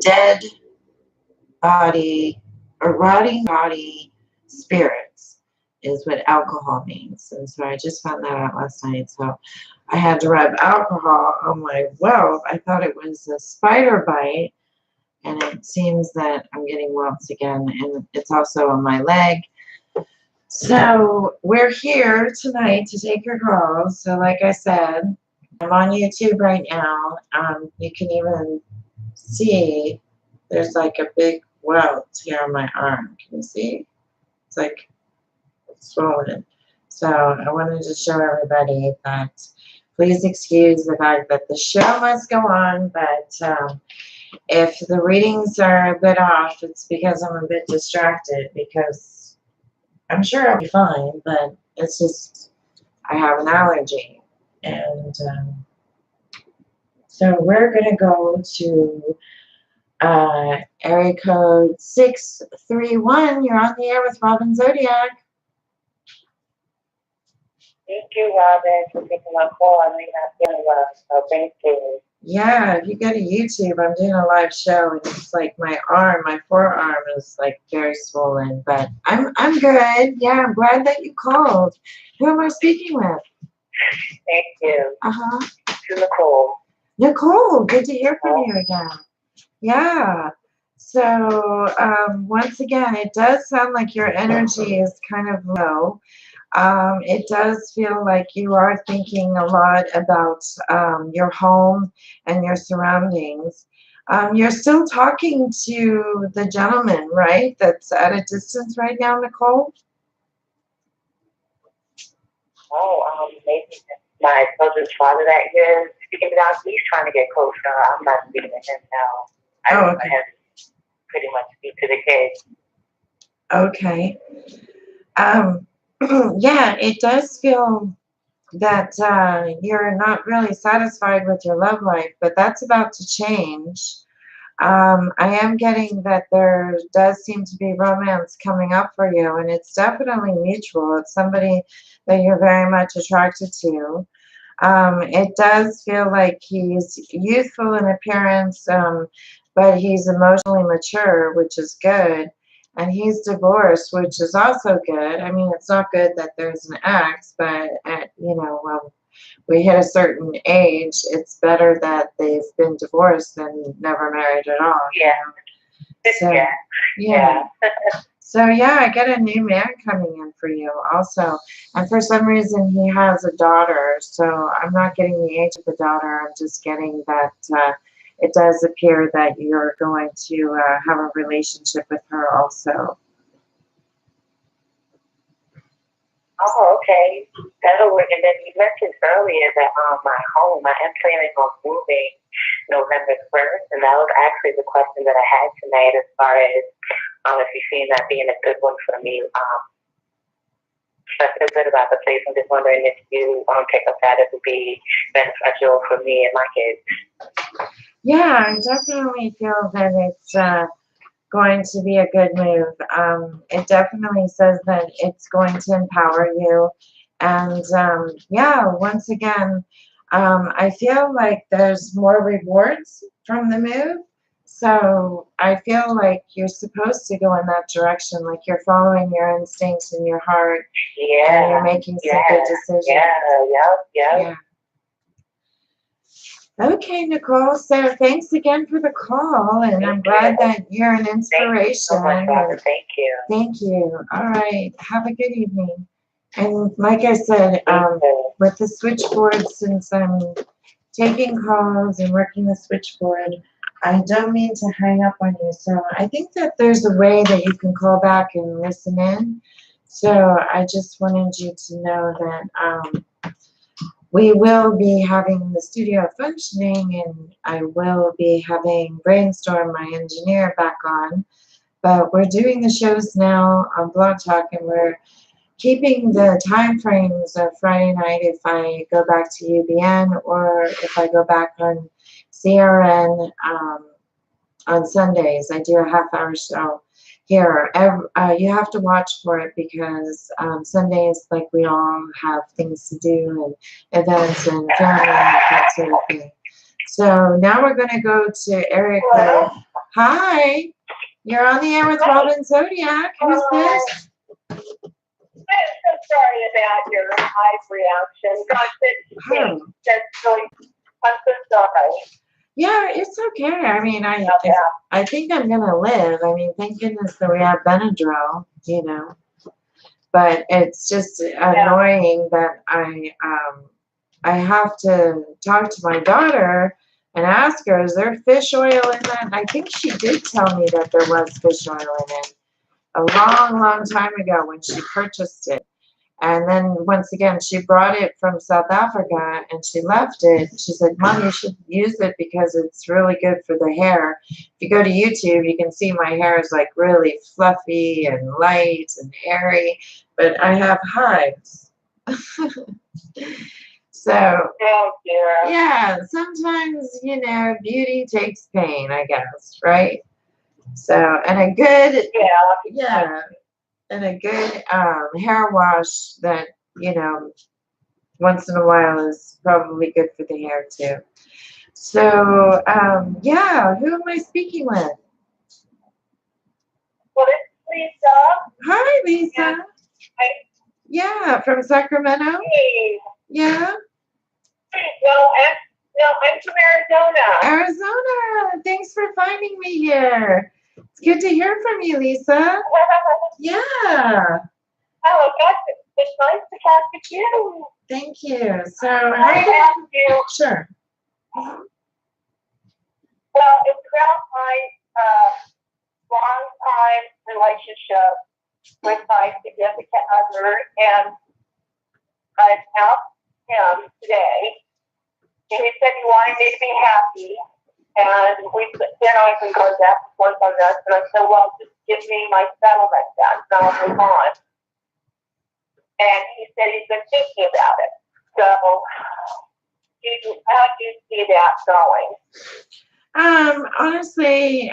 dead body or rotting body spirits is what alcohol means. And so I just found that out last night. So I had to rub alcohol on my welt. I thought it was a spider bite, and it seems that I'm getting welts again, and it's also on my leg. So we're here tonight to take your calls. So like I said, I'm on YouTube right now. You can even see there's like a big welt here on my arm. Can you see? It's like swollen. So I wanted to show everybody that please excuse the fact that the show must go on, but if the readings are a bit off, it's because I'm a bit distracted, because I'm sure I'll be fine, but it's just I have an allergy. And so we're going to go to area code 631. You're on the air with Robin Zodiac. Thank you, Robin, for taking my call. I know you're not feeling well, so thank you. Yeah, if you go to YouTube, I'm doing a live show, and it's like my forearm is like very swollen, but I'm good. Yeah, I'm glad that you called. Who am I speaking with? Thank you. Uh-huh. To Nicole. Nicole, good to hear from you again. Yeah. So once again, it does sound like your energy is kind of low. It does feel like you are thinking a lot about your home and your surroundings. You're still talking to the gentleman, right? That's at a distance right now, Nicole? Oh, maybe my children's father that you're speaking about, he's trying to get closer. I'm not speaking to him now. I have to pretty much speak to the kids. Okay. Yeah, it does feel that you're not really satisfied with your love life, but that's about to change. I am getting that there does seem to be romance coming up for you, and it's definitely mutual. It's somebody that you're very much attracted to. It does feel like he's youthful in appearance, but he's emotionally mature, which is good. And he's divorced, which is also good. I mean, it's not good that there's an ex, but when we hit a certain age, it's better that they've been divorced than never married at all. Yeah. So, yeah. So yeah, I get a new man coming in for you also. And for some reason he has a daughter, so I'm not getting the age of the daughter. I'm just getting that it does appear that you're going to have a relationship with her also. Oh, okay. That'll work. And then you mentioned earlier that my home, I am planning on moving November 1st, and that was actually the question that I had tonight as far as if you see that being a good one for me. I feel good about the place. I'm just wondering if you pick up that it would be beneficial for me and my kids. Yeah, I definitely feel that it's going to be a good move. It definitely says that it's going to empower you. And yeah, once again, I feel like there's more rewards from the move. So I feel like you're supposed to go in that direction, like you're following your instincts and your heart. Yeah. And you're making some good decisions. Yeah. Okay, Nicole. So thanks again for the call, and I'm glad that you're an inspiration. Thank you so much, Robin. Thank you. Thank you. All right. Have a good evening. And like I said, with the switchboard, since I'm taking calls and working the switchboard, I don't mean to hang up on you. So I think that there's a way that you can call back and listen in. So I just wanted you to know that we will be having the studio functioning, and I will be having Brainstorm, my engineer, back on. But we're doing the shows now on Blog Talk, and we're keeping the time frames of Friday night if I go back to UBN or if I go back on CRN on Sundays. I do a half-hour show here. You have to watch for it because Sundays, like, we all have things to do and events and family and that sort of thing. So now we're going to go to Erica. Hello? Hi, you're on the air with Robin Zodiac. Who's this? I'm so sorry about your eye reaction. Gosh, Oh. that's really, I'm so sorry Yeah, it's okay. I mean, about that. I think I'm gonna live. I mean, thank goodness that we have Benadryl, you know. But it's just annoying that I have to talk to my daughter and ask her, is there fish oil in that? And I think she did tell me that there was fish oil in it a long, long time ago when she purchased it. And then once again, she brought it from South Africa and she left it. She said, Mom, you should use it because it's really good for the hair. If you go to YouTube, you can see my hair is like really fluffy and light and hairy, but I have hives. So, Oh, dear. yeah, sometimes, you know, beauty takes pain, I guess, right? So, and a good, yeah, and a good hair wash that, you know, once in a while is probably good for the hair too. So, yeah, who am I speaking with? Well, it's Lisa. Hi, Lisa. Hi. Yeah, from Sacramento. Hey. Yeah, No, I'm from Arizona. Arizona. Thanks for finding me here. It's good to hear from you, Lisa. Yeah, Oh, gosh, it's nice to talk with you. thank you. So, I how you asked you, Sure. well, it's about my long-time relationship with my significant other, and I asked him today, and he said he wanted me to be happy, and then I can go back and forth on this, and I said, well, just give me my settlement then, and I'll move on. And he said he's been thinking about it. So, how do you see that going? Honestly,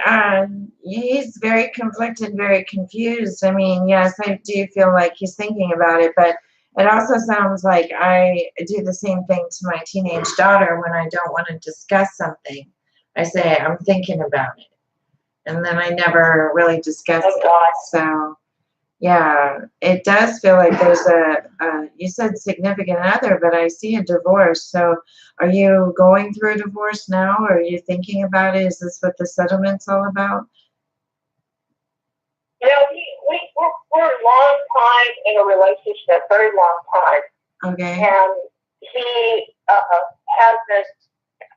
he's very conflicted, very confused. I mean, yes, I do feel like he's thinking about it, but it also sounds like I do the same thing to my teenage daughter when I don't want to discuss something. I say, I'm thinking about it. And then I never really discuss it. So, yeah, it does feel like there's you said significant other, but I see a divorce. So are you going through a divorce now? Or are you thinking about it? Is this what the settlement's all about? You know, we're a long time in a relationship, very long time. Okay. And he hasn't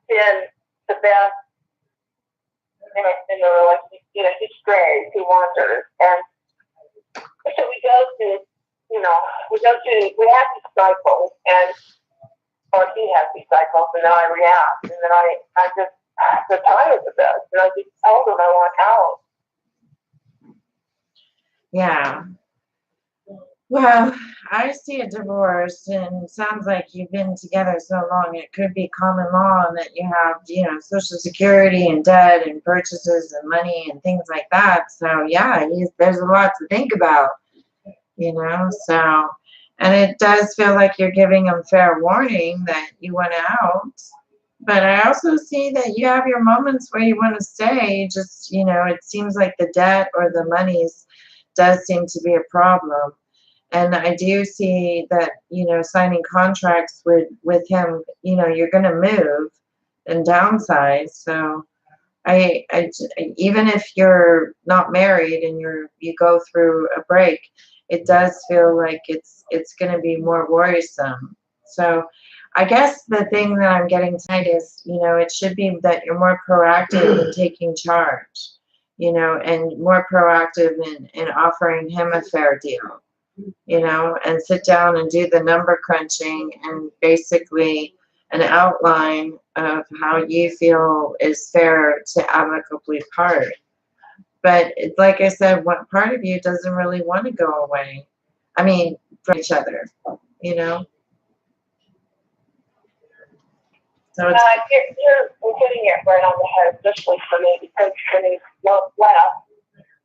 been the best in the relationship. You know, he strays, he wanders. And so we have these cycles, or he has these cycles, and then I react, and then I just, I'm tired of this, and I just told him I want out. Yeah. Well, I see a divorce, and it sounds like you've been together so long, it could be common law that you have, you know, Social Security and debt and purchases and money and things like that. So, yeah, there's a lot to think about, you know, so, and it does feel like you're giving him fair warning that you want out. But I also see that you have your moments where you want to stay. Just, you know, it seems like the debt or the monies does seem to be a problem. And I do see that, you know, signing contracts with him, you know, you're going to move and downsize. So even if you're not married and you go through a break, it does feel like it's going to be more worrisome. So I guess the thing that I'm getting tonight is, you know, it should be that you're more proactive in taking charge, you know, and more proactive in offering him a fair deal, you know, and sit down and do the number crunching and basically an outline of how you feel is fair to amicably part. But like I said, one part of you doesn't really want to go away. I mean, from each other, you know. So it's You're hitting it right on the head, especially for me, because when he left,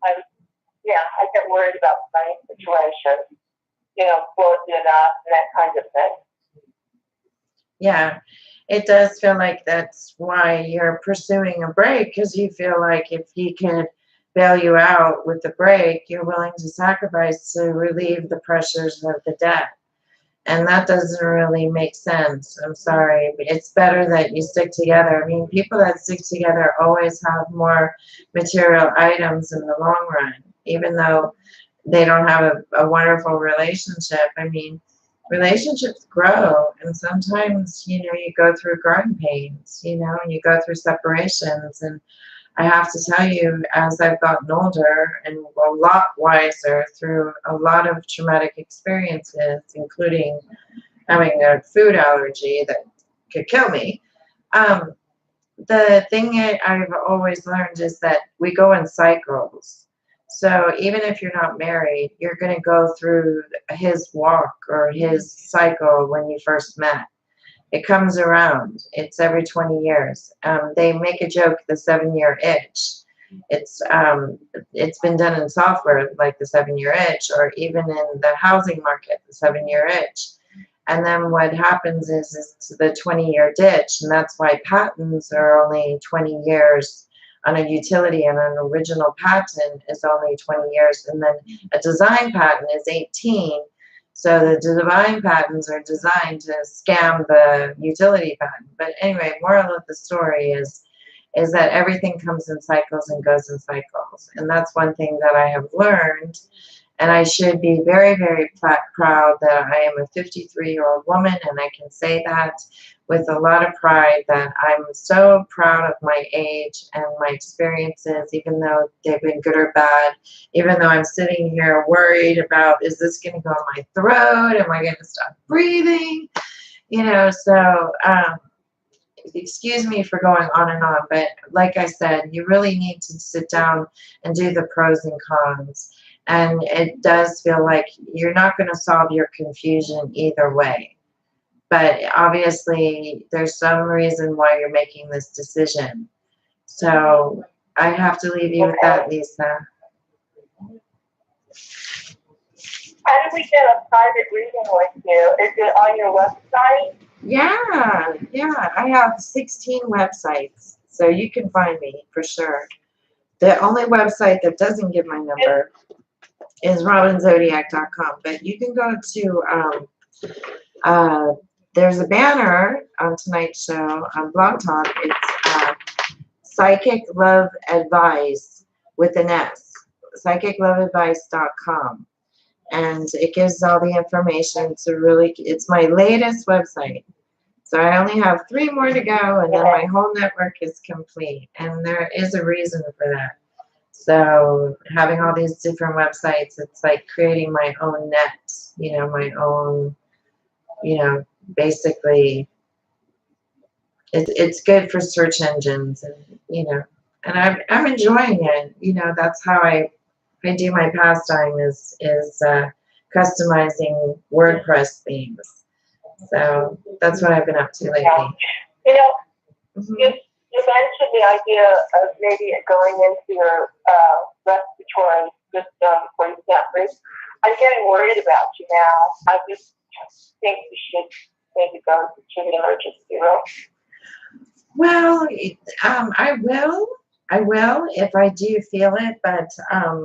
I get worried about the same situation, you know, closing it up and that kind of thing. Yeah, it does feel like that's why you're pursuing a break, because you feel like if he could bail you out with the break, you're willing to sacrifice to relieve the pressures of the debt. And that doesn't really make sense. I'm sorry. It's better that you stick together. I mean, people that stick together always have more material items in the long run, even though they don't have a wonderful relationship. I mean, relationships grow, and sometimes, you go through growing pains, and you go through separations. And I have to tell you, as I've gotten older and a lot wiser through a lot of traumatic experiences, including having a food allergy that could kill me, um, the thing I've always learned is that we go in cycles. So even if you're not married, you're going to go through his walk or his cycle when you first met. It comes around. It's every 20 years. They make a joke, the 7-year itch. It's been done in software like the 7-year itch, or even in the housing market, the 7-year itch. And then what happens is it's the 20-year ditch, and that's why patents are only 20 years on a utility, and an original patent is only 20 years, and then a design patent is 18. So the design patents are designed to scam the utility patent. But anyway, moral of the story is that everything comes in cycles and goes in cycles. And that's one thing that I have learned. And I should be very, very proud that I am a 53-year-old woman, and I can say that with a lot of pride, that I'm so proud of my age and my experiences, even though they've been good or bad, even though I'm sitting here worried about, is this going to go in my throat? Am I going to stop breathing? So excuse me for going on and on, but like I said, you really need to sit down and do the pros and cons. And it does feel like you're not going to solve your confusion either way. But obviously, there's some reason why you're making this decision. So I have to leave you with that, Lisa. How did we get a private reading with you? Is it on your website? Yeah. I have 16 websites, so you can find me for sure. The only website that doesn't give my number is robinzodiac.com, but you can go to there's a banner on tonight's show on Blog Talk. It's Psychic Love Advice with an S, psychicloveadvice.com. And it gives all the information it's my latest website. So I only have 3 more to go, and then my whole network is complete. And there is a reason for that. So having all these different websites, it's like creating my own net, my own, basically it's good for search engines, and I'm enjoying it. That's how I do my pastime is customizing WordPress themes. So that's what I've been up to lately. Yeah. Mm-hmm. You mentioned the idea of maybe going into your respiratory system for you can't breathe. I'm getting worried about you now. I just think you should maybe go to the emergency room. Well, I will if I do feel it. But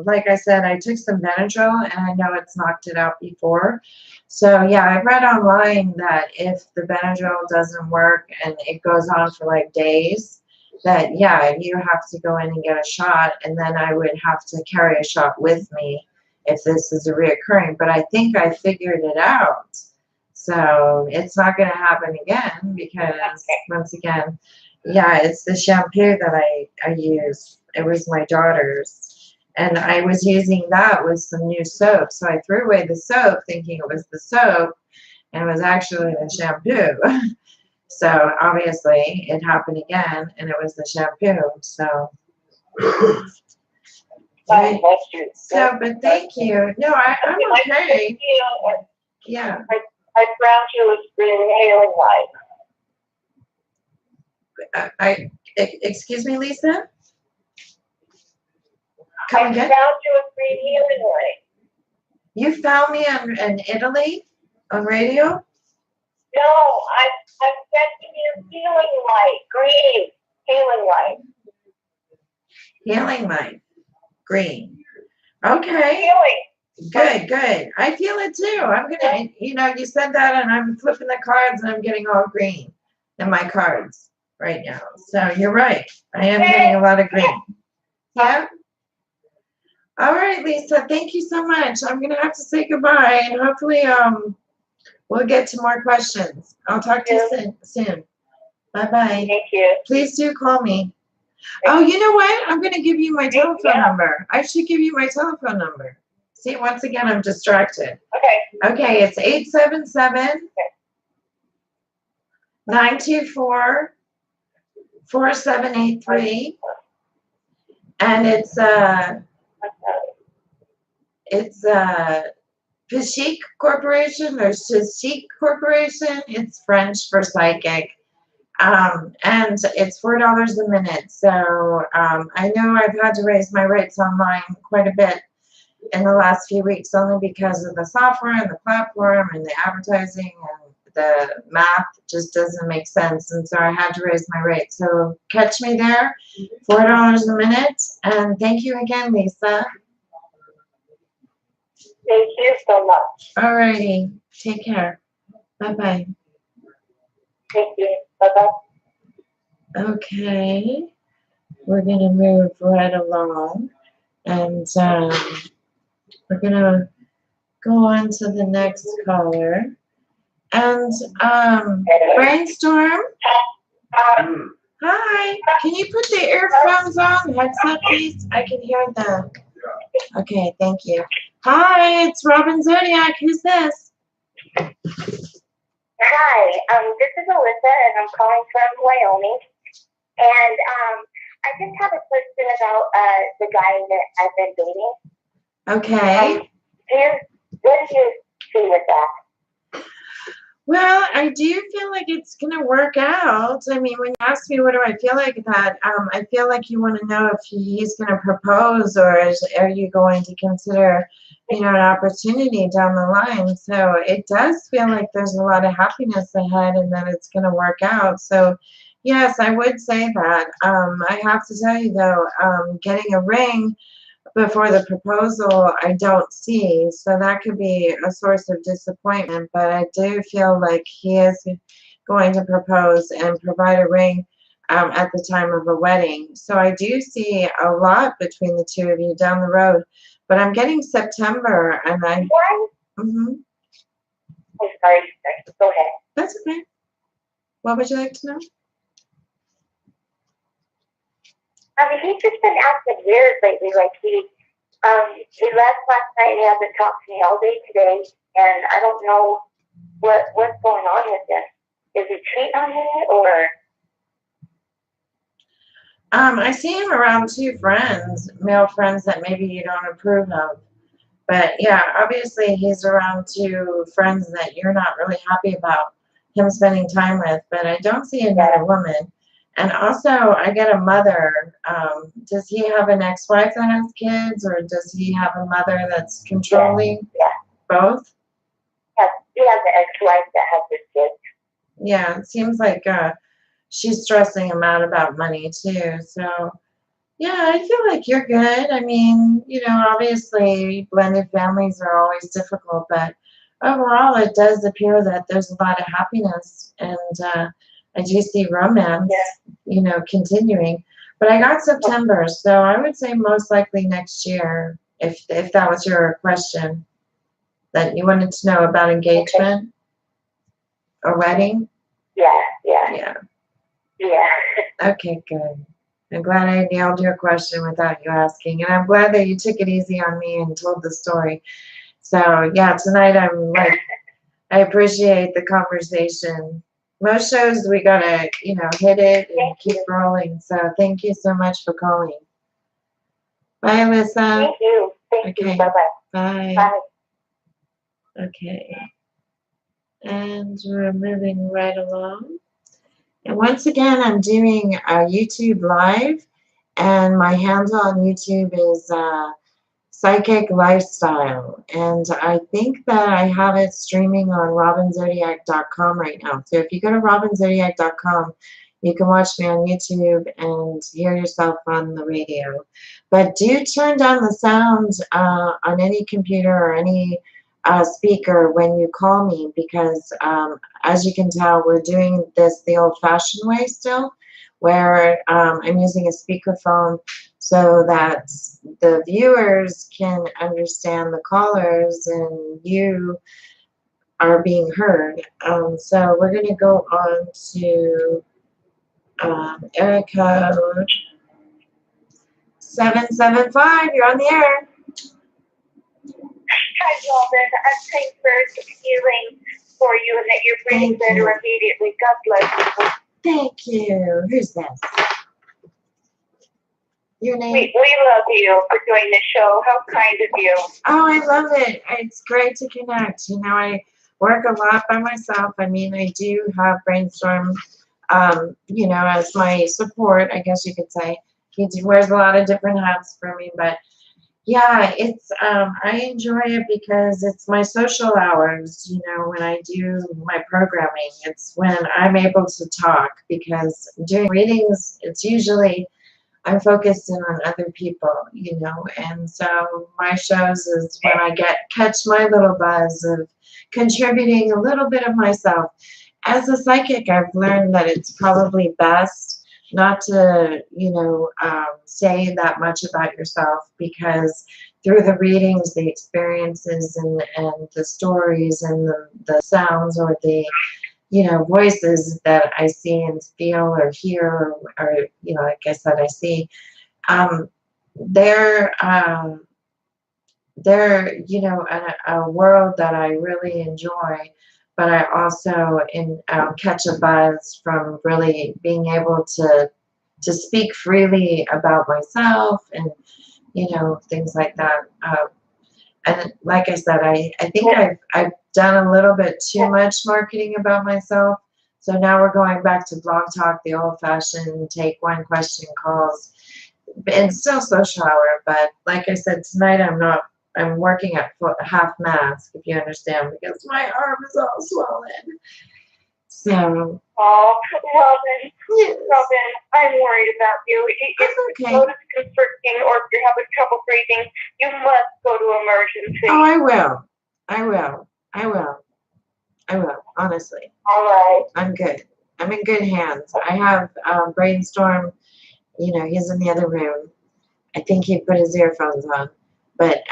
like I said, I took some Benadryl, and I know it's knocked it out before. So yeah, I read online that if the Benadryl doesn't work and it goes on for like days, that you have to go in and get a shot, and then I would have to carry a shot with me if this is a reoccurring. But I think I figured it out. So it's not going to happen again because, once again, it's the shampoo that I use. It was my daughter's, and I was using that with some new soap. So I threw away the soap thinking it was the soap, and it was actually the shampoo. So obviously it happened again, and it was the shampoo. So. God bless you. So, but thank you. No, I'm okay. Yeah. I found you as being healing light. Excuse me, Lisa? Come again? I found you as being healing light. You found me in Italy on radio? No, I'm sending you healing light. Green. Healing light. Healing light. Green. Okay. Healing. Good, good. I feel it too. I'm gonna, you said that, and I'm flipping the cards, and I'm getting all green in my cards right now. So you're right. I am getting a lot of green. Yeah. All right, Lisa. Thank you so much. I'm gonna have to say goodbye, and hopefully, we'll get to more questions. I'll talk to you soon. Bye bye. Thank you. Please do call me. Oh, you know what? I'm gonna give you my telephone number. I should give you my telephone number. See, once again, I'm distracted. Okay. Okay, it's 877-924-4783. And it's Pashik Corporation or Shashik Corporation. It's French for psychic. And it's $4 a minute. So I know I've had to raise my rates online quite a bit in the last few weeks, only because of the software and the platform and the advertising, and the math just doesn't make sense. And so I had to raise my rate. So catch me there, $4 a minute. And thank you again, Lisa. Thank you so much. All righty. Take care. Bye-bye. Thank you. Bye-bye. Okay. We're going to move right along. And we're going to go on to the next caller. And Brainstorm. Hi. Can you put the earphones on, headset, please? I can hear them. Okay, thank you. Hi, it's Robin Zodiac. Who's this? Hi, this is Alyssa, and I'm calling from Wyoming. And I just have a question about the guy that I've been dating. Okay. What did you see with that? Well, I do feel like it's going to work out. I mean, when you ask me what do I feel like that, I feel like you want to know if he's going to propose, or are you going to consider, an opportunity down the line. So it does feel like there's a lot of happiness ahead and that it's going to work out. So yes, I would say that. I have to tell you though, getting a ring before the proposal, I don't see. So that could be a source of disappointment, but I do feel like he is going to propose and provide a ring at the time of a wedding. So I do see a lot between the two of you down the road, but I'm getting September, and Why? Mm-hmm. I'm sorry. Go ahead. That's okay. What would you like to know? He's just been acting weird lately. Like he left last night and he hasn't talked to me all day today, and I don't know what's going on with this. Is he cheating on me, or? I see him around two friends, male friends that maybe you don't approve of. But yeah, obviously he's around two friends that you're not really happy about him spending time with. But I don't see another woman. And also, I get a mother. Does he have an ex-wife that has kids, or does he have a mother that's controlling? Yeah. Both? Yes, he has an ex-wife that has his kids. Yeah, it seems like she's stressing him out about money too. So, yeah, I feel like you're good. I mean, obviously blended families are always difficult, but overall it does appear that there's a lot of happiness, and I do see romance, continuing. But I got September, so I would say most likely next year, if that was your question, that you wanted to know about engagement or wedding. Yeah. Okay, good. I'm glad I nailed your question without you asking, and I'm glad that you took it easy on me and told the story. So yeah, tonight I appreciate the conversation. Most shows we gotta, hit it and keep rolling. So thank you so much for calling. Bye, Alyssa. Thank you. Thank you. Bye-bye. Bye. Bye. Okay. And we're moving right along. And once again, I'm doing a YouTube live, and my handle on YouTube is psychic lifestyle. And I think that I have it streaming on robinzodiac.com right now. So if you go to robinzodiac.com, you can watch me on YouTube and hear yourself on the radio. But do turn down the sound on any computer or any speaker when you call me, because as you can tell, we're doing this the old-fashioned way still, where I'm using a speakerphone so that the viewers can understand the callers and you are being heard. So we're going to go on to area code 775. You're on the air. Hi, Robin. I'm praying for healing for you and that you're breathing better immediately. God bless you. Thank you. Who's this? Your name? We love you for doing the show. How kind of you. Oh, I love it. It's great to connect. You know, I work a lot by myself. I mean, I do have Brainstorm, you know, as my support, I guess you could say. He wears a lot of different hats for me, but yeah, it's I enjoy it because it's my social hours, you know, when I do my programming. It's when I'm able to talk, because doing readings, it's usually I'm focused in on other people, you know, and so my shows is when I catch my little buzz of contributing a little bit of myself. As a psychic, I've learned that it's probably best not to, you know, say that much about yourself, because through the readings, the experiences and the stories and the sounds or the, you know, voices that I see and feel or hear, or you know, like I said, I see, they're, you know, a world that I really enjoy, but I also catch a buzz from really being able to speak freely about myself and, you know, things like that. And like I said, I think I've done a little bit too much marketing about myself. So now we're going back to Blog Talk, the old-fashioned take one question calls, and still social hour. But like I said, tonight I'm working at half mask, if you understand, because my arm is all swollen. So. Oh, Robin, Yes. Robin, I'm worried about you. If Okay. the throat is constricting or if you're having trouble breathing, you must go to emergency. Oh, I will. Honestly. All right. I'm good. I'm in good hands. I have Brainstorm, you know, he's in the other room. I think he put his earphones on. But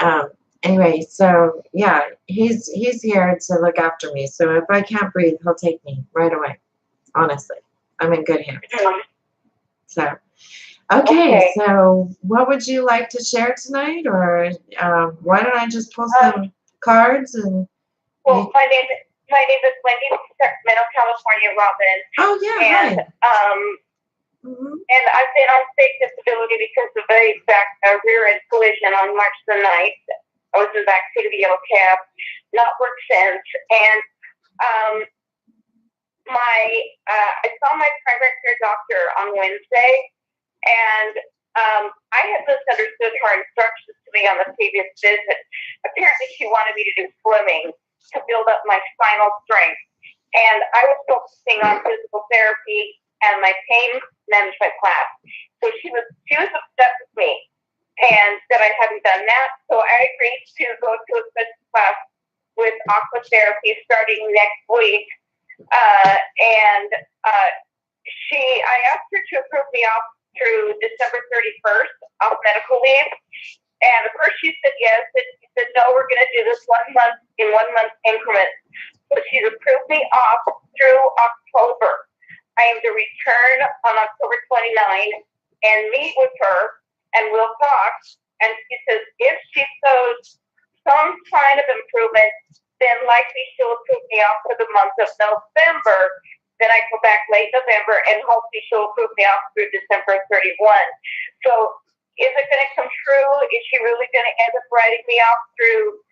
anyway, so yeah, he's here to look after me. So if I can't breathe, he'll take me right away. Honestly. I'm in good hands. So okay, so what would you like to share tonight? Or why don't I just pull some cards and Well, my name is Wendy from Sacramento, California, Robin. oh yeah, And hi. and I've been on state disability because of a rear end collision on March the 9th. I was in the backseat of the yellow cab, not worked since. And I saw my primary care doctor on Wednesday, and I had misunderstood her instructions to me on the previous visit. Apparently, she wanted me to do swimming to build up my spinal strength. And I was focusing on physical therapy and my pain management class. So she was upset with me and said I hadn't done that. So I agreed to go to a special class with aqua therapy starting next week. I asked her to approve me off through December 31st off medical leave. And at first she said yes, and she said, no, we're going to do this 1 month in 1 month increments. So she's approved me off through October. I am to return on October 29 and meet with her, and we'll talk. And she says if she shows some sign of improvement, then likely she'll approve me off for the month of November. Then I go back late November, and hopefully she'll approve me off through December 31. So is it going to come true? Is she really going to end up writing me off through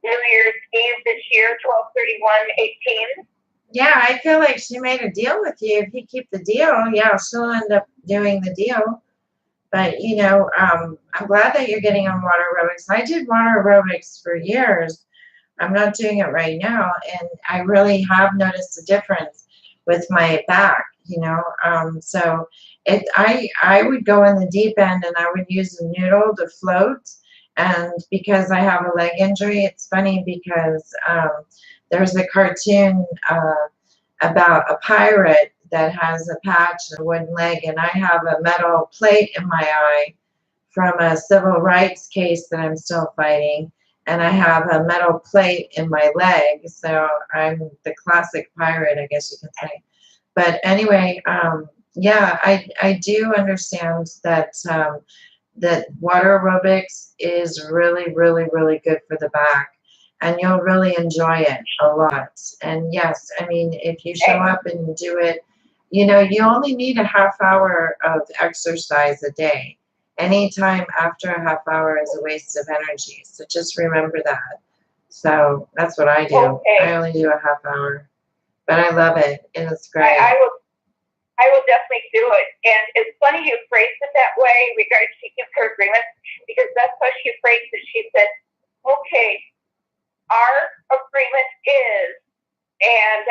New Year's Eve this year, 12/31/18? Yeah, I feel like she made a deal with you. If you keep the deal, yeah, she'll end up doing the deal. But you know, I'm glad that you're getting on water aerobics. I did water aerobics for years. I'm not doing it right now, and I really have noticed a difference with my back. You know, so I would go in the deep end and I would use a noodle to float. And because I have a leg injury, it's funny because there's a cartoon about a pirate that has a patch and a wooden leg, and I have a metal plate in my eye from a civil rights case that I'm still fighting, and I have a metal plate in my leg, so I'm the classic pirate, I guess you can say. But anyway, yeah, I do understand that that water aerobics is really, really, really good for the back, and you'll really enjoy it a lot. And yes, I mean, if you show up and do it, you know, you only need a half hour of exercise a day. Any time after a half hour is a waste of energy. So just remember that. So that's what I do. Okay. I only do a half hour, but I love it, and it's great. I will definitely do it. And it's funny you phrased it that way regarding she gives her agreement, because that's how she phrased it. She said, okay, our agreement is, and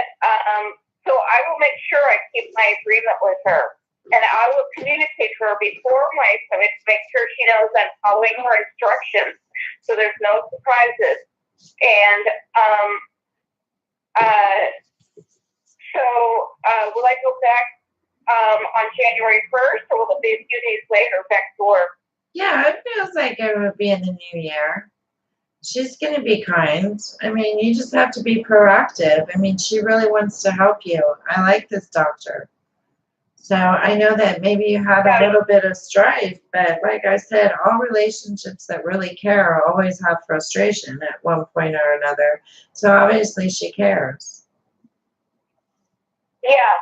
so I will make sure I keep my agreement with her. And I will communicate to her before my appointment to make sure she knows I'm following her instructions, so there's no surprises. And so will I go back on January 1st, or will it be a few days later back to work? Yeah, it feels like it would be in the new year. She's going to be kind. I mean, you just have to be proactive. I mean, she really wants to help you. I like this doctor. So I know that maybe you had a little bit of strife, but like I said, all relationships that really care always have frustration at one point or another. So obviously she cares. Yeah,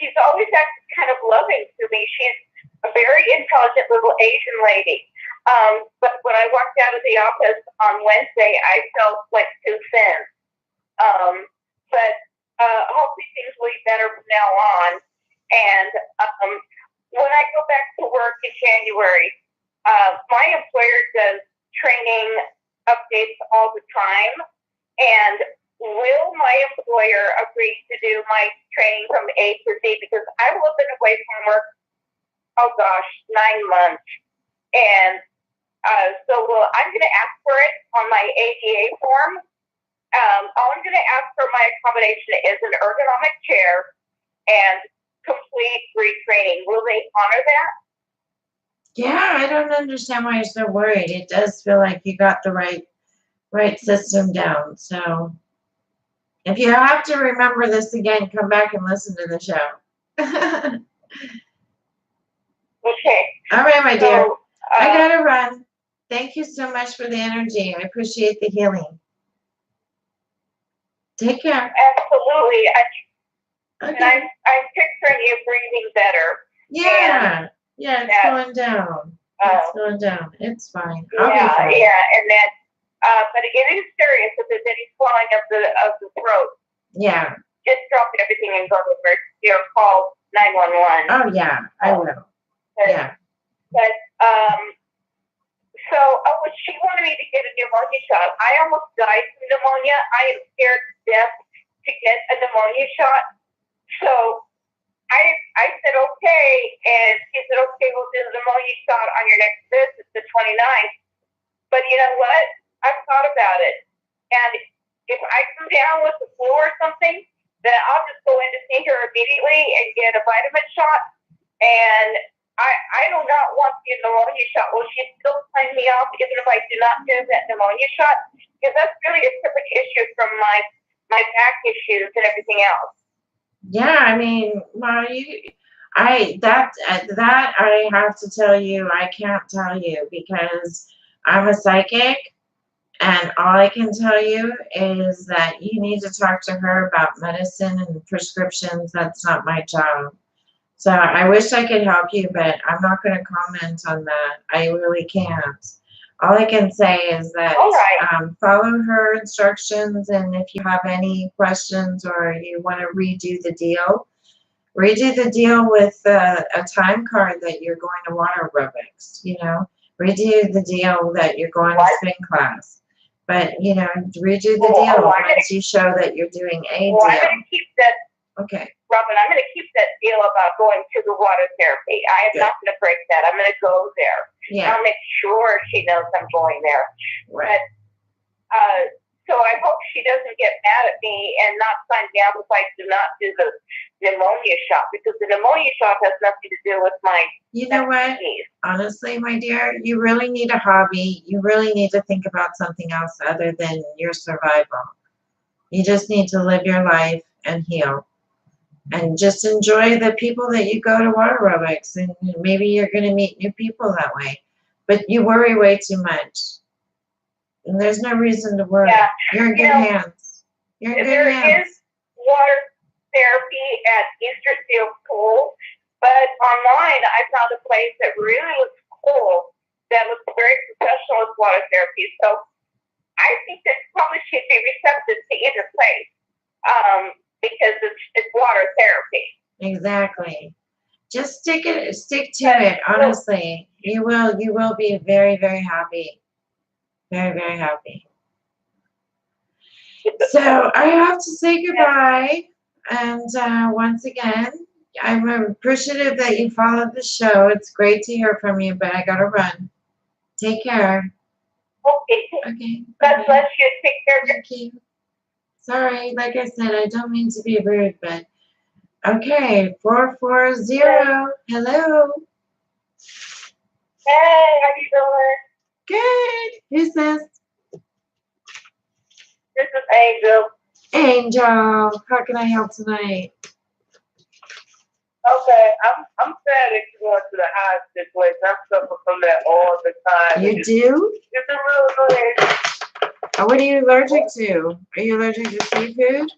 she's always acted kind of loving to me. She's a very intelligent little Asian lady. But when I walked out of the office on Wednesday, I felt like too thin. But hopefully things will be better from now on. And when I go back to work in January, my employer does training updates all the time. And will my employer agree to do my training from A to Z? Because I will have been away from work, 9 months. And so I'm going to ask for it on my ADA form. All I'm going to ask for my accommodation is an ergonomic chair and complete retraining. Will they honor that? Yeah, I don't understand why you're so worried. It does feel like you got the right system down. So if you have to remember this again, come back and listen to the show. Okay. All right, my dear. I gotta run. Thank you so much for the energy. I appreciate the healing. Take care. Absolutely. Okay. And I'm picturing you breathing better. Yeah. Yeah, it's going down. It's going down. It's fine. I'll be fine. Yeah, and then, but it is serious if there's any swelling of the throat. Yeah. Just drop everything and go to emergency or call 911. Oh yeah, I will. Yeah. But so she wanted me to get a pneumonia shot. I almost died from pneumonia. I am scared to death to get a pneumonia shot. So I said okay, and she said okay, we'll do the pneumonia shot on your next visit, the 29th. But you know what? I've thought about it, and if I come down with the flu or something, then I'll just go in to see her immediately and get a vitamin shot. And I do not want the pneumonia shot. Will she still sign me off even if I do not do that pneumonia shot? Because that's really a separate issue from my back issues and everything else. Yeah, I mean, well, that I have to tell you, I can't tell you because I'm a psychic, and all I can tell you is that you need to talk to her about medicine and prescriptions. That's not my job. So I wish I could help you, but I'm not going to comment on that. I really can't. All I can say is that follow her instructions, and if you have any questions or you want to redo the deal, Redo the deal with a time card that you're going to water aerobics, you know. Redo the deal that you're going to What? spin class. But, you know, redo the Oh, deal I'm once you show that you're doing a I'm deal. gonna keep that, Okay. Robin. I'm gonna keep that deal about going to the water therapy. I am Good. not gonna break that. I'm gonna go there. Yeah. I'll make sure she knows I'm going there. Right. But so I hope she doesn't get mad at me and not sign me up if I do not do the pneumonia shot, because the pneumonia shot has nothing to do with my You know what? disease. Honestly, my dear, you really need a hobby. You really need to think about something else other than your survival. You just need to live your life and heal. And just enjoy the people that you go to water aerobics. And maybe you're going to meet new people that way. But you worry way too much. And there's no reason to worry. Yeah. You're in good hands. You're in good There hands. is water therapy at Easterfield Pool, but online I found a place that really was cool, that was very professional with water therapy. So I think that probably should be receptive to either place, because it's water therapy. Exactly. Just stick to it, honestly. You will be very, very happy. Very, very happy. So I have to say goodbye. And once again, I'm appreciative that you followed the show. It's great to hear from you, but I got to run. Take care. Okay. Okay. God bye-bye. bless you. Take care. Thank you. Sorry, like I said, I don't mean to be rude, but okay. 440. Hello. Hey, how you doing? Good. Who's this? This is Angel. Angel. How can I help tonight? Okay, I'm sad that you're going to the hospital place. I suffer from that all the time. You do? It's a real annoying. What are you allergic to? Are you allergic to seafood?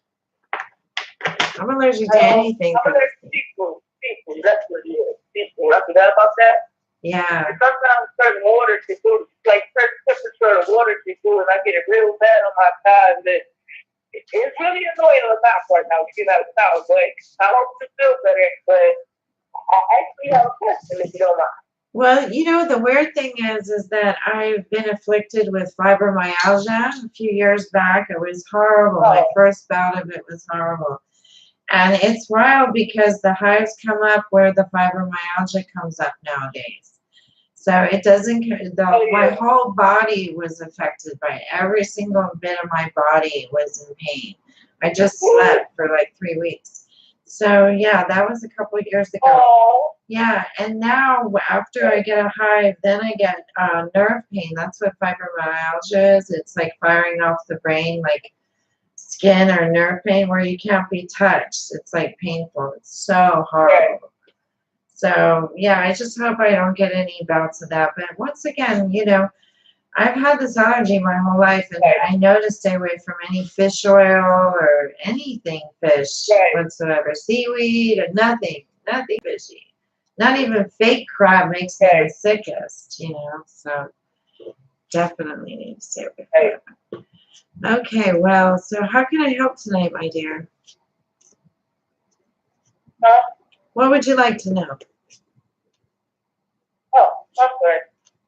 I'm allergic to anything. I'm allergic to seafood. Seafood, that's what it is. Seafood. I forgot about that. Yeah. And sometimes certain water can do, like certain temperature of water can do, and I get it real bad on my thighs. That it's really annoying on the mouth right now. You know, but I hope you feel better. But I actually have a question, if you don't mind. Well, you know, the weird thing is that I've been afflicted with fibromyalgia a few years back. It was horrible. My first bout of it was horrible. And it's wild because the hives come up where the fibromyalgia comes up nowadays. So it doesn't, my whole body was affected by it. Every single bit of my body was in pain. I just slept for like 3 weeks. So yeah, that was a couple of years ago. Yeah, and now after I get a hive, then I get nerve pain. That's what fibromyalgia is. It's like firing off the brain, like skin or nerve pain where you can't be touched. It's like painful. It's so horrible. So yeah, I just hope I don't get any bouts of that. But once again, you know, I've had this allergy my whole life, and I know to stay away from any fish oil or anything fish whatsoever. Seaweed or nothing fishy. Not even fake crab makes me the sickest, you know. So definitely need to stay away from that. Okay, well, so how can I help tonight, my dear? What would you like to know? Okay.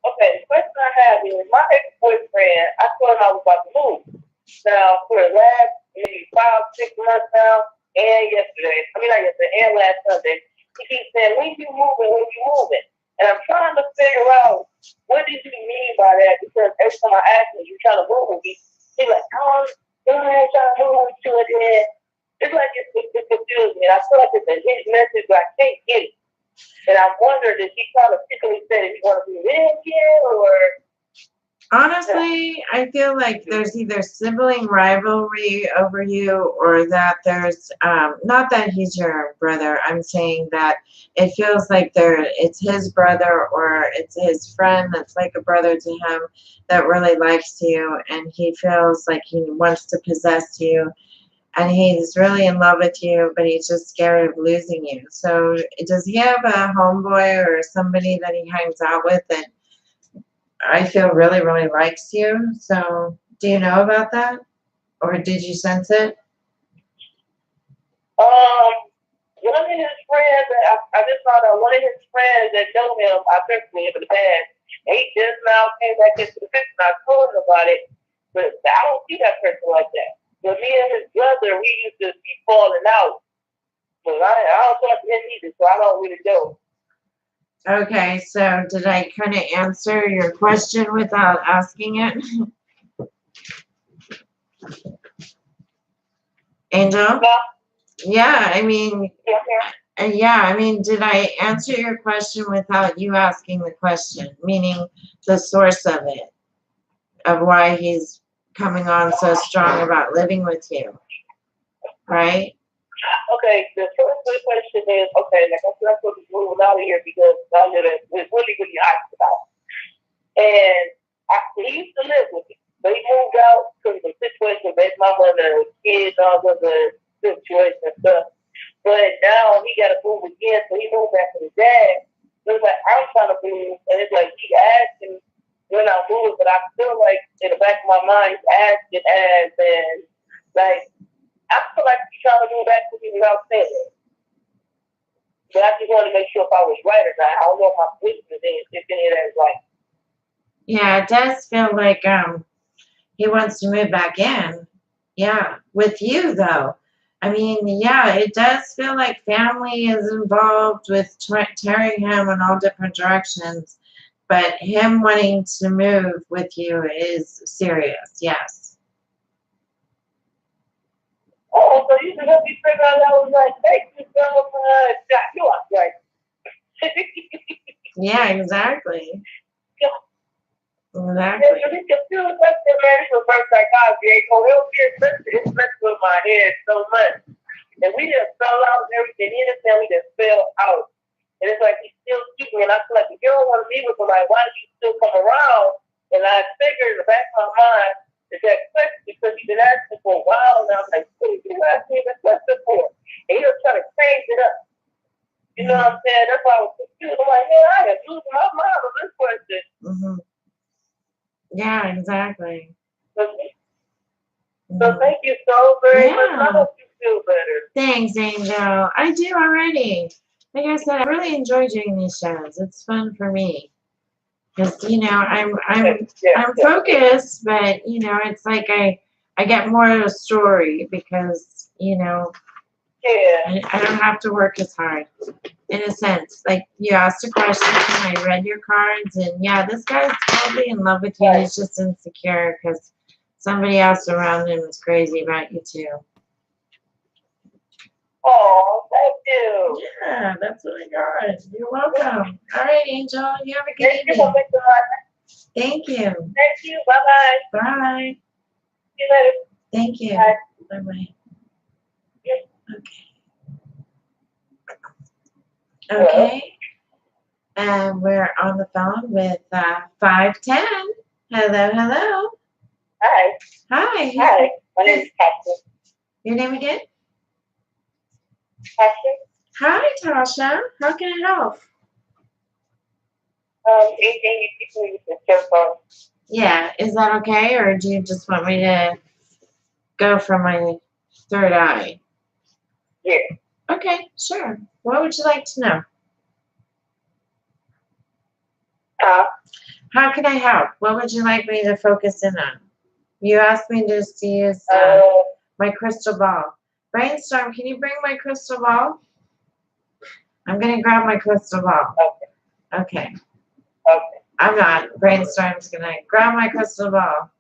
Okay, the question I have is my ex-boyfriend, I told him I was about to move. Now, for the last maybe 5-6 months now, and last Sunday, he keeps saying, when you moving? And I'm trying to figure out what did he mean by that, because every time I ask him, you trying to move, he's like, oh, I ain't trying to move to it. It's like it's confusing me. I feel like it's a hidden message, but I can't get it. And I wondered if he kind of particularly said if you want to be in again or. Honestly, I feel like there's either sibling rivalry over you or that there's, not that he's your brother. I'm saying that it feels like it's his brother or it's his friend that's like a brother to him that really likes you, and he feels like he wants to possess you. And he's really in love with you, but he's just scared of losing you. So does he have a homeboy or somebody that he hangs out with that I feel really, really likes you? So do you know about that? Or did you sense it? one of his friends, I just found out one of his friends that know him, I personally in the past, and he just now came back into the picture. I told him about it, but I don't see that person like that. But me and his brother, we used to be falling out. But I don't talk to him either, so I don't really know. Okay, so did I kind of answer your question without asking it? Angel? No? Yeah, I mean, Yeah. yeah, I mean, did I answer your question without you asking the question? Meaning the source of it, of why he's coming on so strong about living with you, right? Okay, the first good question is, okay, like I said, I'm supposed to move out of here because I know that it's really, really hot about. And he used to live with me. But he moved out because of the situation with my mother, kids, all of the situation and stuff. But now he got to move again, so he moved back to his dad. So it's like, I'm trying to move, and it's like, he asked him when I moved, but I feel like in the back of my mind, he's asking as, and like, I feel like he's trying to move back to me without saying it. But I just wanted to make sure if I was right or not. I don't know if my position is, if any of that is right. Yeah, it does feel like he wants to move back in. Yeah, with you though. I mean, yeah, it does feel like family is involved with tearing him in all different directions, but him wanting to move with you is serious. Yes. Oh, so you can help me figure out. I was like, thank you so much. You are right. Yeah, exactly. Yeah. Exactly. Yeah, you can feel like the marriage reverse psychology. Oh, it'll be it's messing with my head so much. And we just fell out and everything. He and his family just fell out. And it's like he's still keeping me. And I feel like if you don't want to be with him, like, why do you still come around? And I figured in the back of my mind that question because he's been asking for a while now. I'm like, what are you asking this question for? And he was trying to change it up. You know what I'm saying? That's why I was confused. I'm like, man, I am losing my mind on this question. Mm-hmm. Yeah, exactly. So thank you so very much. I hope you feel better. Thanks, Angel. I do already. Like I said, I really enjoy doing these shows. It's fun for me because I'm focused, but it's like I get more of a story because I don't have to work as hard. In a sense, like you asked a question, I read your cards, and yeah, this guy's totally in love with you. He's just insecure because somebody else around him is crazy about you too. Oh, thank you. Yeah, that's what I got. You're welcome. All right, Angel, you have a good evening. Thank you. Thank you. Bye-bye. Bye. See you later. Thank you. Bye. Bye-bye. Yep. Okay. And we're on the phone with 510. Hello. Hi. Hi. Hi. My name is Tasha. Your name again? Tasha. Hi, Tasha. How can I help? Anything you can use the cell phone. Yeah. Is that okay, or do you just want me to go for my third eye? Yeah. Okay, sure. What would you like to know? How can I help? What would you like me to focus in on? You asked me just to use my crystal ball. Brainstorm, can you bring my crystal ball? I'm going to grab my crystal ball. Okay. I'm not. Brainstorm's going to grab my crystal ball.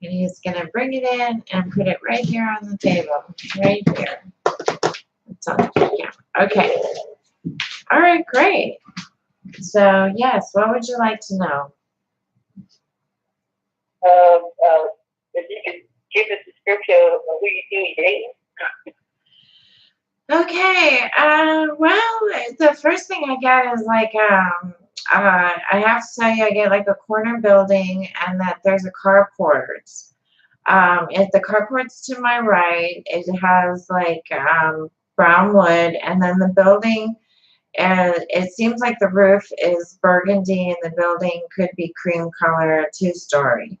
And he's going to bring it in and put it right here on the table. Right here. It's on the camera. Okay. All right, great. So, yes, what would you like to know? If you could give us a description of who you see dating. Okay. Well, the first thing I get is like, I have to tell you, I get like a corner building and that there's a carport. If the carport's to my right, it has like brown wood, and then the building, and it seems like the roof is burgundy and the building could be cream color, 2-story.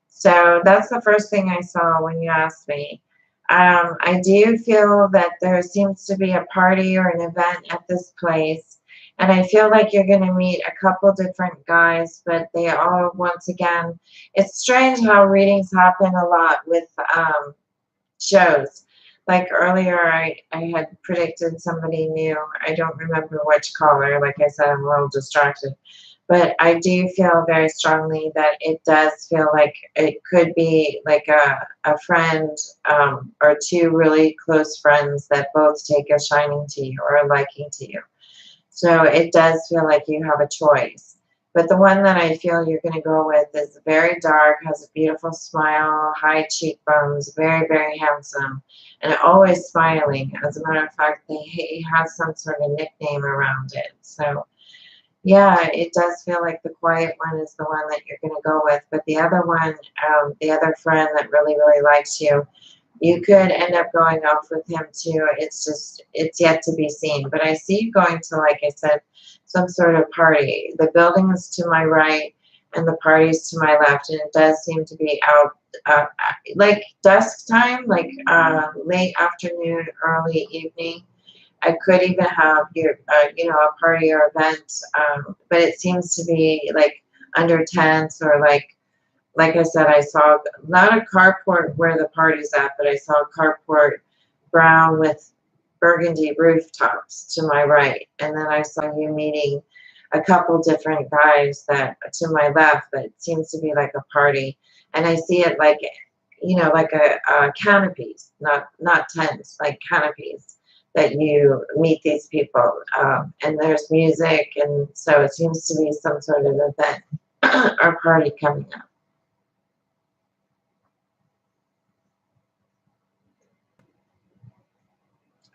So that's the first thing I saw when you asked me. I do feel that there seems to be a party or an event at this place. And I feel like you're going to meet a couple different guys, but they all, once again, it's strange how readings happen a lot with shows. Like earlier, I had predicted somebody new. I don't remember which caller. Like I said, I'm a little distracted. But I do feel very strongly that it does feel like it could be like a friend or two really close friends that both take a shining to you or a liking to you. So it does feel like you have a choice. But the one that I feel you're going to go with is very dark, has a beautiful smile, high cheekbones, very, very handsome, and always smiling. As a matter of fact, he has some sort of nickname around it. So, yeah, it does feel like the quiet one is the one that you're going to go with. But the other one, the other friend that really, really likes you, you could end up going off with him too. It's just, it's yet to be seen. But I see you going to, like I said, some sort of party. The building is to my right and the party's to my left. And it does seem to be out, like dusk time, like late afternoon, early evening. I could even have your, a party or event, but it seems to be like under tents or like I said, I saw not a carport where the party's at, but I saw a carport brown with burgundy rooftops to my right. And then I saw you meeting a couple different guys that to my left that seems to be like a party. And I see it like, like a canopies, not tents, like canopies that you meet these people. And there's music. And so it seems to be some sort of event or party coming up.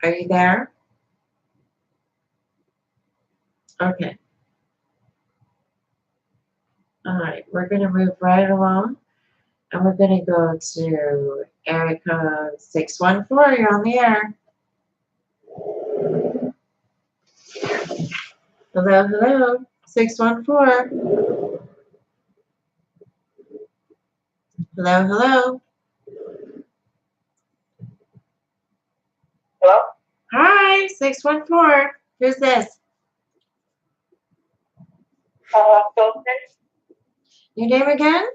Are you there? Okay. All right. We're going to move right along. And we're going to go to area code 614. You're on the air. Hello, hello. 614. Hello, hello. Hello? Hi, 614. Who's this? Wilson? Your name again?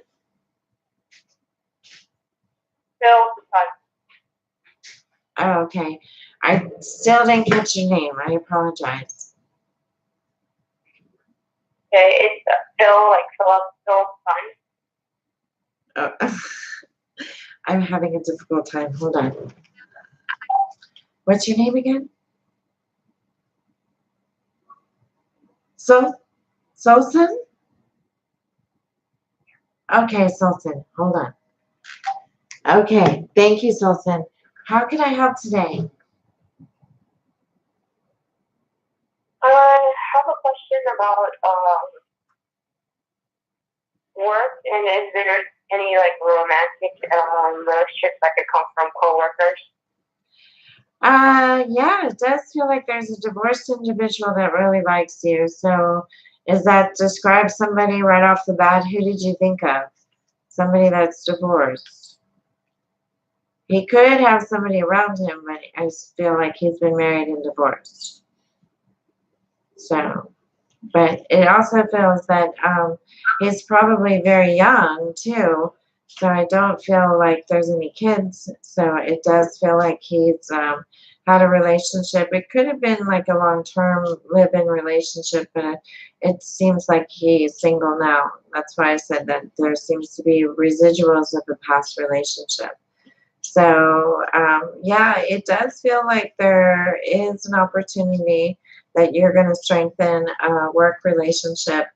Phil? Oh, okay. I still didn't catch your name. I apologize. Okay, it's Phil, like Phil's son. Oh, I'm having a difficult time. Hold on. What's your name again? Solson? Okay, Solson. Hold on. Okay, thank you, Solson. How can I help today? I have a question about work, and is there any like romantic relationships that could come from coworkers? Yeah, it does feel like there's a divorced individual that really likes you. So, is that describe somebody right off the bat? Who did you think of? Somebody that's divorced. He could have somebody around him, but I feel like he's been married and divorced. So, but it also feels that he's probably very young too. So I don't feel like there's any kids. So it does feel like he's had a relationship. It could have been like a long-term live-in relationship, but it seems like he's single now. That's why I said that there seems to be residuals of a past relationship. So, yeah, it does feel like there is an opportunity that you're going to strengthen a work relationship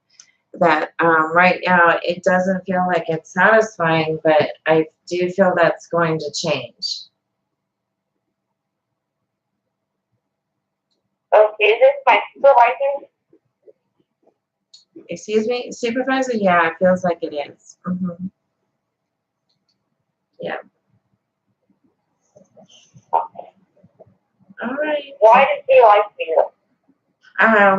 that right now it doesn't feel like it's satisfying, but I do feel that's going to change. Okay, is this my supervisor? Excuse me, supervisor? Yeah, it feels like it is. Yeah. All right. Why does he like me?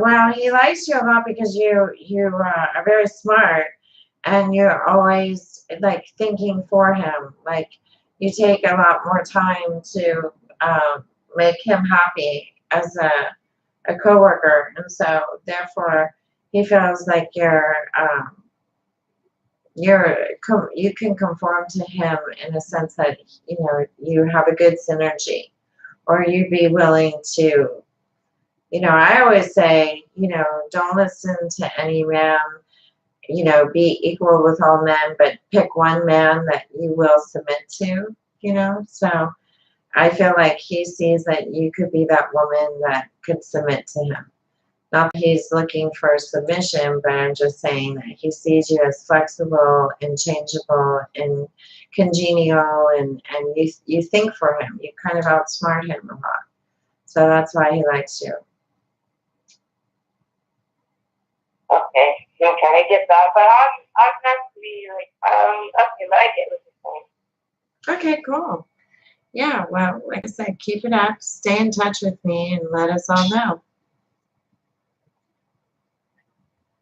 Well, he likes you a lot because you are very smart, and you're always like thinking for him. Like you take a lot more time to make him happy as a coworker, and so therefore he feels like you can conform to him in a sense that you have a good synergy, or you'd be willing to. I always say, don't listen to any man, be equal with all men, but pick one man that you will submit to, So I feel like he sees that you could be that woman that could submit to him. Not that he's looking for submission, but I'm just saying that he sees you as flexible and changeable and congenial, and you think for him. You kind of outsmart him a lot. So that's why he likes you. Okay. Okay, I get that, but I'm not to be like, okay, but I get what you're saying. Okay, cool. Yeah, well, like I said, keep it up, stay in touch with me, and let us all know.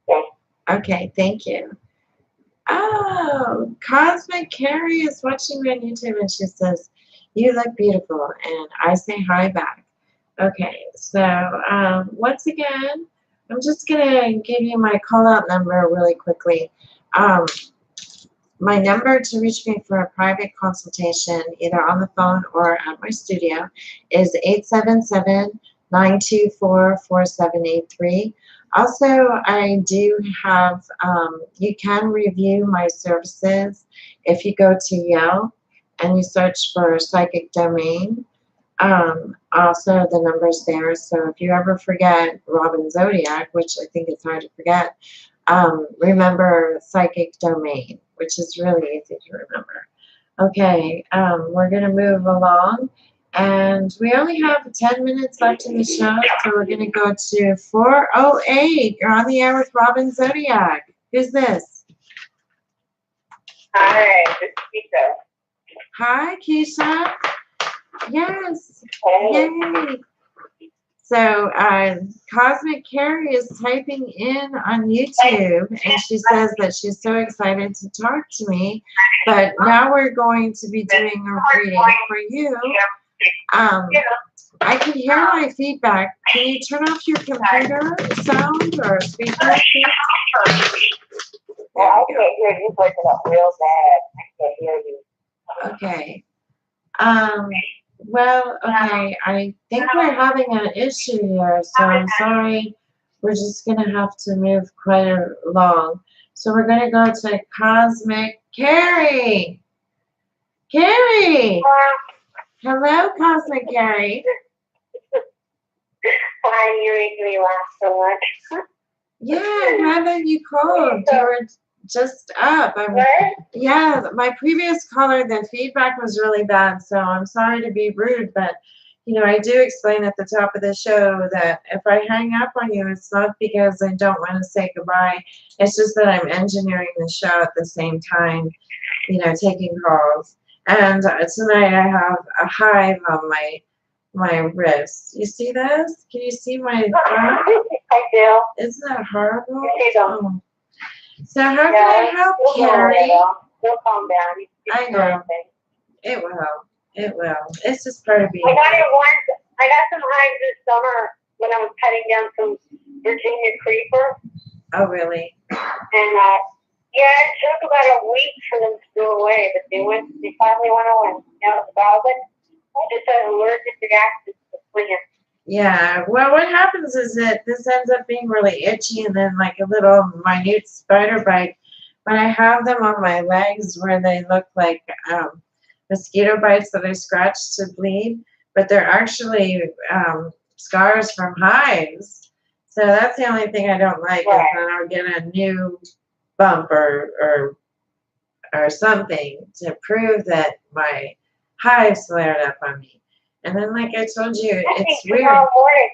Okay. Okay, thank you. Oh, Cosmic Carrie is watching me on YouTube, and she says, "You look beautiful," and I say hi back. Okay, so once again, I'm just gonna give you my call-out number really quickly. My number to reach me for a private consultation, either on the phone or at my studio, is 877-924-4783. Also, I do have, you can review my services if you go to Yale and you search for Psychic Domain. Also, the number's there, so if you ever forget Robin Zodiac, which I think it's hard to forget, remember Psychic Domain, which is really easy to remember. Okay, we're going to move along, and we only have 10 minutes left in the show, so we're going to go to 408. You're on the air with Robin Zodiac. Who's this? Hi, this is Keisha. Hi, Keisha. Yes. Hey. Yay. So Cosmic Carrie is typing in on YouTube, and she says that she's so excited to talk to me. But now we're going to be doing a reading for you. I can hear my feedback. Can you turn off your computer sound or speaker? Well, I can't hear you breaking up real bad. I can't hear you. Okay. Well, okay, I think we're having an issue here, so I'm sorry. We're just going to have to move quite along. So we're going to go to Cosmic Carrie. Carrie! Hello, Cosmic Carrie. Why you make me laugh so much? Yeah, how have you called? You were just up. Yeah, my previous caller, the feedback was really bad, so I'm sorry to be rude, but I do explain at the top of the show that if I hang up on you, it's not because I don't want to say goodbye. It's just that I'm engineering the show at the same time, taking calls. And tonight I have a hive on my wrist. You see this? Can you see my thumb? I do. Isn't that horrible? Oh. So how can I help, Carrie? You'll calm down. I know. It will. It will. It's just part of being. I got it once. I got some hives this summer when I was cutting down some Virginia creeper. Oh, really? And yeah, it took about a week for them to go away, but they finally went away. About it. I just had an allergic reaction to the plant. Yeah, well, what happens is that this ends up being really itchy and then like a little minute spider bite. But I have them on my legs where they look like mosquito bites that I scratch to bleed, but they're actually scars from hives. So that's the only thing I don't like, is then I'll get a new bump or something to prove that my hives flared up on me. And then, like I told you, it's weird. Tomorrow morning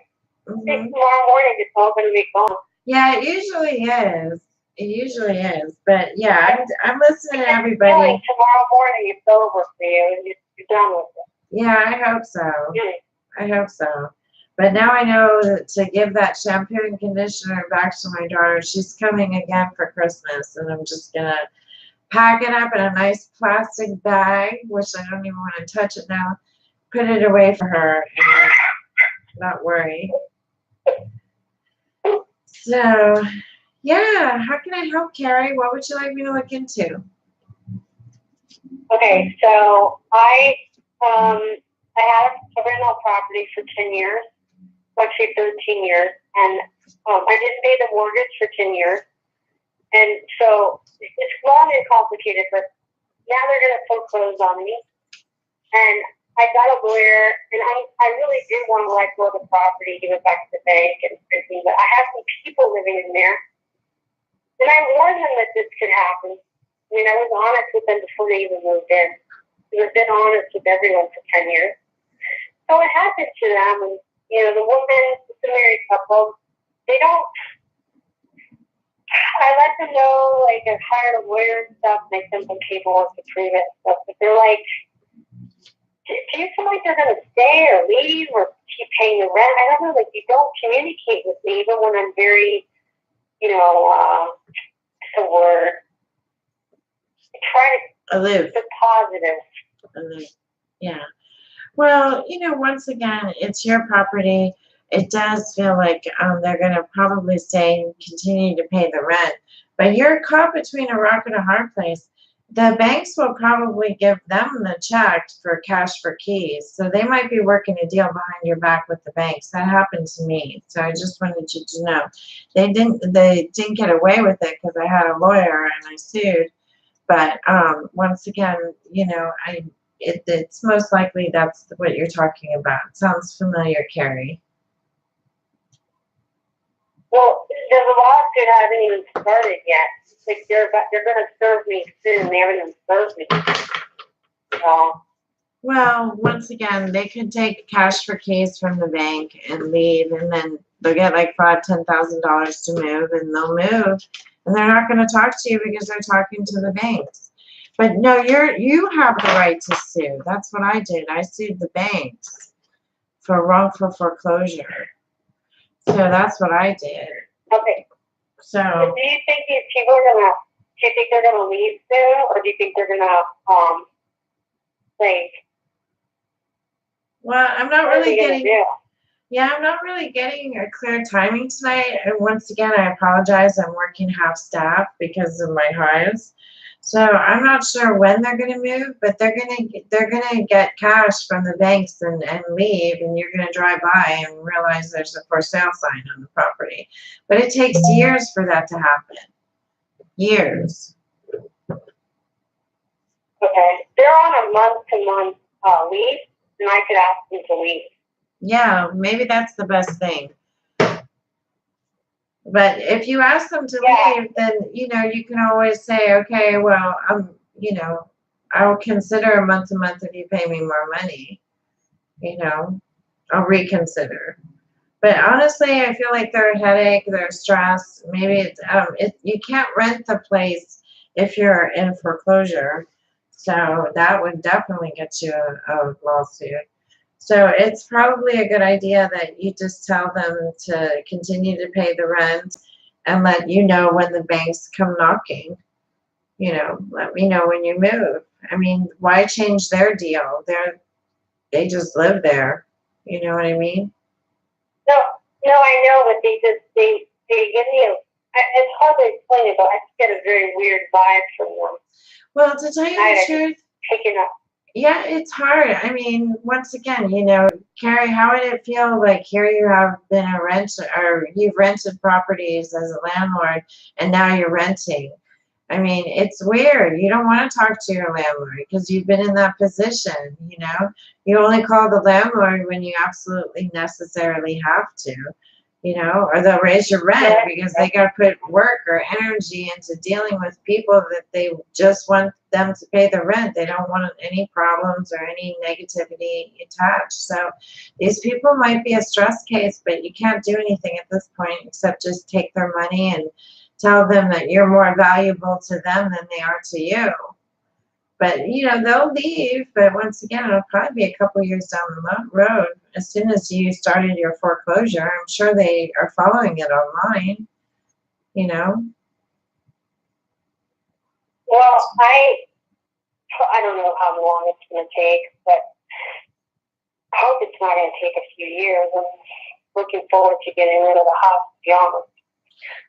it's all going to be gone. Yeah, it usually is. It usually is. But yeah, I'm listening to everybody. Tomorrow morning it's over for you and you're done with it. Yeah, I hope so. I hope so. But now I know to give that shampoo and conditioner back to my daughter. She's coming again for Christmas, and I'm just gonna pack it up in a nice plastic bag, which I don't even want to touch it now, put it away for her and not worry. So, yeah, how can I help, Carrie? What would you like me to look into? Okay, so I had a rental property for 10 years, actually 13 years, and I didn't pay the mortgage for 10 years. And so it's long and complicated, but now they're going to foreclose on me. And I got a lawyer, and I really did want to let go of the property, give it back to the bank and everything, but I have some people living in there. And I warned them that this could happen. I mean, I was honest with them before they even moved in. I've been honest with everyone for 10 years. So it happened to them, and, the woman, it's a married couple, they don't, I let them know, like, I've hired a lawyer and stuff, make them some paperwork to prove it and stuff, but they're like, do you feel like they're going to stay or leave or keep paying the rent? I don't know, like, you don't communicate with me, even when I'm very, what's the word? I try to Aloof. be positive. Aloof. Yeah. Well, once again, it's your property. It does feel like they're going to probably stay and continue to pay the rent. But you're caught between a rock and a hard place. The banks will probably give them the check for cash for keys. So they might be working a deal behind your back with the banks. That happened to me. So I just wanted you to know. They didn't get away with it because I had a lawyer and I sued. But once again, it's most likely that's what you're talking about. Sounds familiar, Carrie. Well, the lawsuit hasn't even started yet. Like they're going to serve me soon. They haven't even served me. So. Well, once again, they could take cash for keys from the bank and leave, and then they'll get like $5,000-$10,000 to move, and they'll move, and they're not going to talk to you because they're talking to the banks. But no, you have the right to sue. That's what I did. I sued the banks for wrongful foreclosure. So that's what I did. Okay. So do you think these people are gonna? Do you think they're gonna leave soon, or do you think they're gonna like? Well, I'm not really getting. Do? Yeah, I'm not really getting a clear timing tonight. And once again, I apologize. I'm working half staff because of my hives. So I'm not sure when they're going to move, but they're going to get cash from the banks and leave, and you're going to drive by and realize there's a for sale sign on the property. But it takes years for that to happen. Years. Okay. They're on a month-to-month lease, and I could ask them to leave. Yeah, maybe that's the best thing. But if you ask them to leave, then, you can always say, okay, well, I'll consider a month to month if you pay me more money. I'll reconsider. But honestly, I feel like they're a headache, they're stressed. Maybe you can't rent the place if you're in foreclosure. So that would definitely get you a lawsuit. So it's probably a good idea that you just tell them to continue to pay the rent and let you know when the banks come knocking. Let me know when you move. I mean, why change their deal? They just live there. You know what I mean? No, I know, but they give me it's hard to explain it, but I just get a very weird vibe from them. Well, to tell you the truth, taking up. Yeah, it's hard. I mean, once again, Carrie, how would it feel like here you have been a renter, or you've rented properties as a landlord, and now you're renting? I mean, it's weird. You don't want to talk to your landlord because you've been in that position, You only call the landlord when you absolutely necessarily have to, or they'll raise your rent because they got to put work or energy into dealing with people that they just want them to pay the rent. They don't want any problems or any negativity attached. So these people might be a stress case, but you can't do anything at this point except just take their money and tell them that you're more valuable to them than they are to you. But, they'll leave. But once again, it'll probably be a couple years down the road. As soon as you started your foreclosure, I'm sure they are following it online, Yeah, Well, I don't know how long it's going to take, but I hope it's not going to take a few years. I'm looking forward to getting rid of the house, to be honest.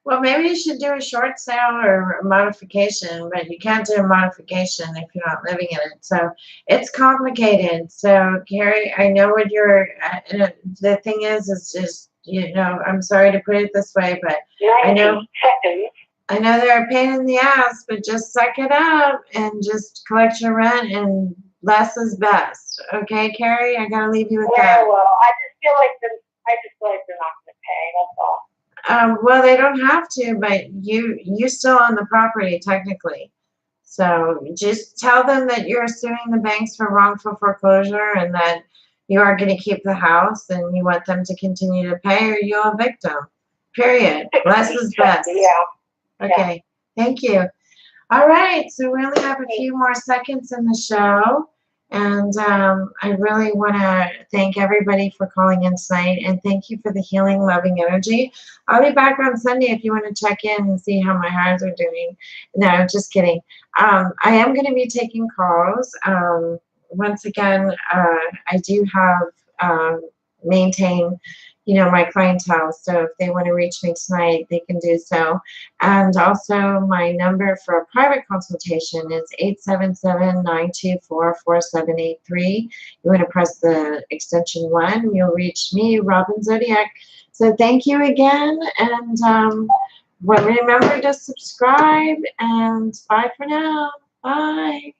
Well, maybe you should do a short sale or a modification, but you can't do a modification if you're not living in it. So it's complicated. So, Carrie, I know what the thing is just, I'm sorry to put it this way, but I 90 know. seconds. I know they're a pain in the ass, but just suck it up and just collect your rent, and less is best. Okay, Carrie? I gotta leave you with that. Well, I just feel like they're not going to pay. That's all. Well, they don't have to, but you still own the property technically. So just tell them that you're suing the banks for wrongful foreclosure and that you are going to keep the house and you want them to continue to pay, or you'll evict them. Period. Less is best. Yeah. Okay. Thank you. All right. So we only have a few more seconds in the show. And I really want to thank everybody for calling in tonight. And thank you for the healing, loving energy. I'll be back on Sunday if you want to check in and see how my hives are doing. No, just kidding. I am going to be taking calls. Once again, I do have maintain my clientele. So if they want to reach me tonight, they can do so. And also my number for a private consultation is 877-924-4783. You want to press the extension 1, you'll reach me, Robin Zodiac. So thank you again. And remember to subscribe, and bye for now. Bye.